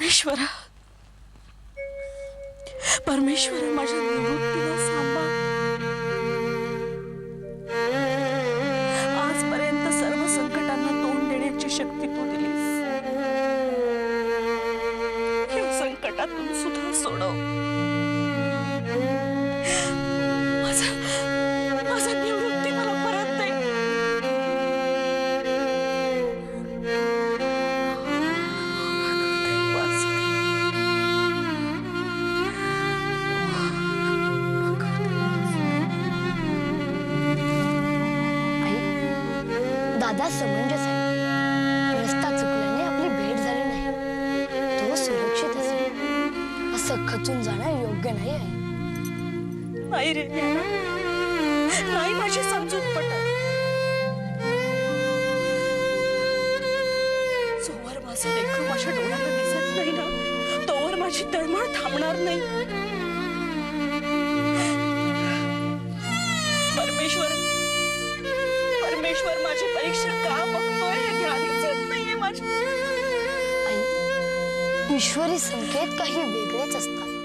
परमेश्वरा, परमेश्वरा माझ्या निवृत्तीला सांभाळ। आजपर्यंत सर्व संकटांना तोंड देण्याची शक्ती तू दिलीस, या संकटातून सुद्धा सोडव। माझा निवृत्ती मला परत दे। दादा समंजस आहे। रस्ता चुकल्याने आपली भेट झाली नाही, तो सुरक्षित असेल असं खचून जाणं योग्य नाही आहे। नाही रे, नाही माझी समजूत पटत। जोवर माझं लेकरू माझ्या डोळ्याला दिसत नाही ना, तोवर माझी तळमळ थांबणार नाही। परमेश्वर, परमेश्वर माझी परीक्षा का बघतोय हे ध्यानच येत नाहीये माझ्या। आई, ईश्वरी संकेत काही वेगळेच असतात।